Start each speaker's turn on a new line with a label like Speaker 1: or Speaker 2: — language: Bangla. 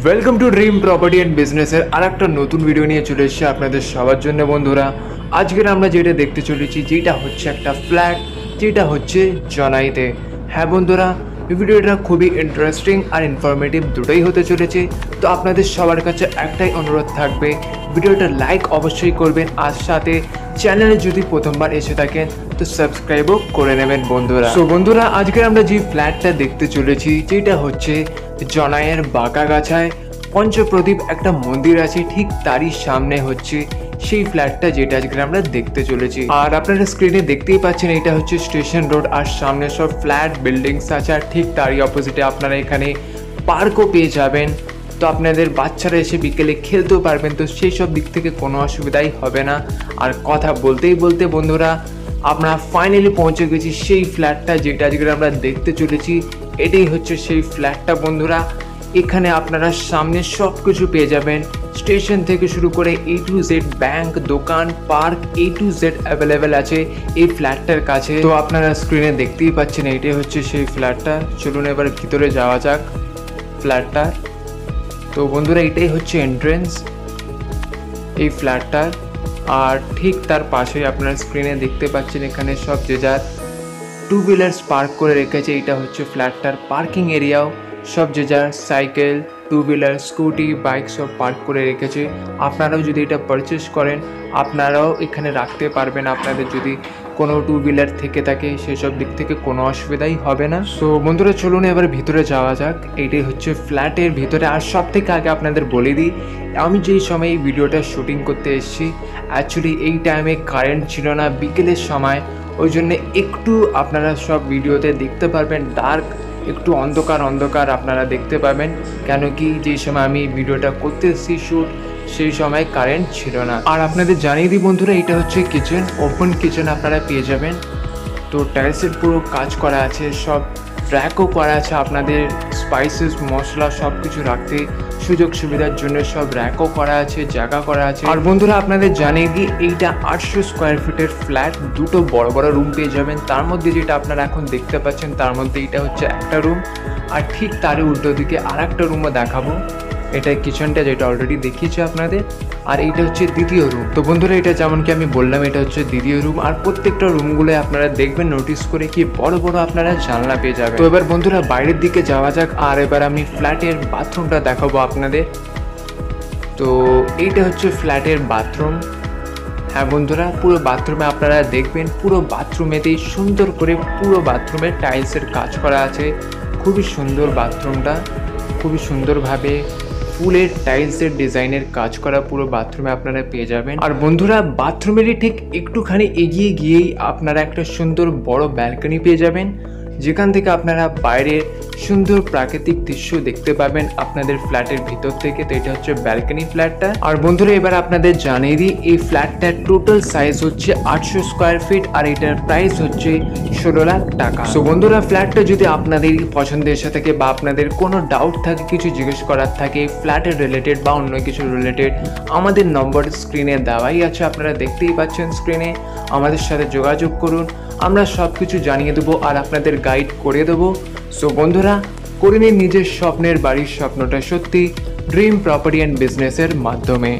Speaker 1: Welcome to dream property and বিজনেসের আর একটা নতুন ভিডিও নিয়ে চলে এসেছি আপনাদের সবার জন্য বন্ধুরা। আজকের আমরা যেটা দেখতে চলেছি যেটা হচ্ছে একটা ফ্ল্যাট, যেটা হচ্ছে জনাইতে। হ্যাঁ বন্ধুরা, ভিডিওটা খুবই ইন্টারেস্টিং আর ইনফরমেটিভ দুটোই হতে চলেছে। তো আপনাদের সবার কাছে একটাই অনুরোধ থাকবে, ভিডিওটা লাইক অবশ্যই করবেন, আর সাথে চ্যানেলে যদি প্রথমবার এসে থাকেন তো সাবস্ক্রাইবও করে নেবেন বন্ধুরা। তো বন্ধুরা, আজকে আমরা যে ফ্ল্যাটটা দেখতে চলেছি যেটা হচ্ছে জনাইয়ের বাঁকাগাছায় পঞ্চপ্রদীপ একটা মন্দির আছে, ঠিক তারই সামনে হচ্ছে সেই ফ্ল্যাটটা যেটা আজকে আমরা দেখতে চলেছি। আর আপনারা স্ক্রিনে দেখতেই পাচ্ছেন এটা হচ্ছে স্টেশন রোড, আর সামনে সব ফ্ল্যাট বিল্ডিংস আছে, আর ঠিক তারই অপোজিটে আপনারা এখানে পার্কও পেয়ে যাবেন। তো আপনাদের বাচ্চারা এসে বিকেলে খেলতেও পারবেন, তো সেই সব দিক থেকে কোনো অসুবিধাই হবে না। আর কথা বলতেই বলতে বন্ধুরা, আমরা ফাইনালি পৌঁছে গেছি সেই ফ্ল্যাটটা যেটা আজকে আমরা দেখতে চলেছি। এটাই হচ্ছে সেই ফ্ল্যাটটা বন্ধুরা। এখানে আপনারা সামনে সব কিছু পেয়ে যাবেন, স্টেশন থেকে শুরু করে A to Z, ব্যাংক, দোকান, park, A to Z available আছে এই ফ্ল্যাটটার কাছে। তো আপনারা স্ক্রিনে দেখতেই পাচ্ছেন এটাই হচ্ছে সেই ফ্ল্যাটটা। চলুন এবার ভিতরে যাওয়া যাক ফ্ল্যাটটা। তো বন্ধুরা, এটাই হচ্ছে এন্ট্রেন্স এই ফ্ল্যাটটার, আর ঠিক তার পাশেই আপনারা স্ক্রিনে দেখতে পাচ্ছেন এখানে সব যে যার টু হুইলার্স পার্ক করে রেখেছে। এটা হচ্ছে ফ্ল্যাটটার পার্কিং এরিয়াও, সব যে যার cycle, two wheeler, scooty, bike সব পার্ক করে রেখেছে। আপনারাও যদি এটা পারচেস করেন আপনারাও এখানে রাখতে পারবেন, আপনাদের যদি কোনো টু হুইলার থেকে থাকে সেসব দিক থেকে কোনো অসুবিধাই হবে না। সো বন্ধুরা, চলুন এবার ভিতরে যাওয়া যাক। এইটাই হচ্ছে ফ্ল্যাটের ভিতরে। আর সব থেকে আগে আপনাদের বলে দিই, আমি যেই সময় এই ভিডিওটা শুটিং করতে এসেছি অ্যাকচুয়ালি এই টাইমে কারেন্ট ছিল না, বিকেলের সময়, ওই জন্য একটু আপনারা সব ভিডিওতে দেখতে পারবেন ডার্ক, একটু অন্ধকার অন্ধকার আপনারা দেখতে পাবেন, কেন কি যেই সময় আমি ভিডিওটা করতে এসেছি শ্যুট সেই সময় কারেন্ট ছিল না। আর আপনাদের জানিয়ে দিই বন্ধুরা, এটা হচ্ছে কিচেন, ওপেন কিচেন আপনারা পেয়ে যাবেন। তো টাইলসের পুরো কাজ করা আছে, সব র্যাকও করা আছে আপনাদের স্পাইসেস, মশলা সব কিছু রাখতে সুযোগ সুবিধার জন্য সব র্যাকও করা আছে, জায়গা করা আছে। আর বন্ধুরা, আপনাদের জানিয়ে দিই এইটা 800 স্কোয়ার ফিটের ফ্ল্যাট, দুটো বড় বড় রুম পেয়ে যাবেন। তার মধ্যে যেটা আপনারা এখন দেখতে পাচ্ছেন তার মধ্যে এটা হচ্ছে একটা রুম, আর ঠিক তারই উল্টো দিকে আর একটা রুমও দেখাবো। এটা কিচেনটা যেটা অলরেডি দেখিয়েছি আপনাদের, আর এইটা হচ্ছে দ্বিতীয় রুম। তো বন্ধুরা, এটা যেমন কি আমি বললাম এটা হচ্ছে দ্বিতীয় রুম, আর প্রত্যেকটা রুমগুলো আপনারা দেখবেন নোটিস করে কি বড় বড় আপনারা জানলা পেয়ে যাবেন। তো এবার বন্ধুরা বাইরের দিকে যাওয়া যাক, আর এবার আমি ফ্ল্যাটের বাথরুমটা দেখাবো আপনাদের। তো এইটা হচ্ছে ফ্ল্যাটের বাথরুম। হ্যাঁ বন্ধুরা, পুরো বাথরুমে আপনারা দেখবেন পুরো বাথরুমেতেই সুন্দর করে পুরো বাথরুমে টাইলসের কাজ করা আছে। খুবই সুন্দর বাথরুমটা, খুবই সুন্দরভাবে ফুলের টাইলসের ডিজাইনের কাজ করা পুরো বাথরুমে আপনারা পেয়ে যাবেন। আর বন্ধুরা, বাথরুমেরই ঠিক একটুখানি এগিয়ে গিয়েই আপনারা একটা সুন্দর বড় ব্যালকনি পেয়ে যাবেন, যেখান থেকে আপনারা বাইরের সুন্দর প্রাকৃতিক দৃশ্য দেখতে পাবেন আপনাদের ফ্ল্যাটের ভিতর থেকে। তো এটা হচ্ছে ব্যালকনি ফ্ল্যাটটা। আর বন্ধুরা, এবার আপনাদের জানিয়ে দিই এই ফ্ল্যাটটার টোটাল সাইজ হচ্ছে 800 স্কোয়ার ফিট, আর এটার প্রাইস হচ্ছে 16 লাখ টাকা। সো বন্ধুরা, ফ্ল্যাটটা যদি আপনাদের পছন্দের এসে থাকে বা আপনাদের কোনো ডাউট থাকে, কিছু জিজ্ঞেস করার থাকে ফ্ল্যাটের রিলেটেড বা অন্য কিছু রিলেটেড, আমাদের নম্বর স্ক্রিনে দেওয়াই আছে, আপনারা দেখতেই পাচ্ছেন স্ক্রিনে। আমাদের সাথে যোগাযোগ করুন, আমরা সব কিছু জানিয়ে দেবো আর আপনাদের গাইড করে দেবো। সো বন্ধুরা, করে নিন নিজের স্বপ্নের বাড়ির স্বপ্নটা সত্যি ড্রিম প্রপার্টি অ্যান্ড বিজনেসের মাধ্যমে।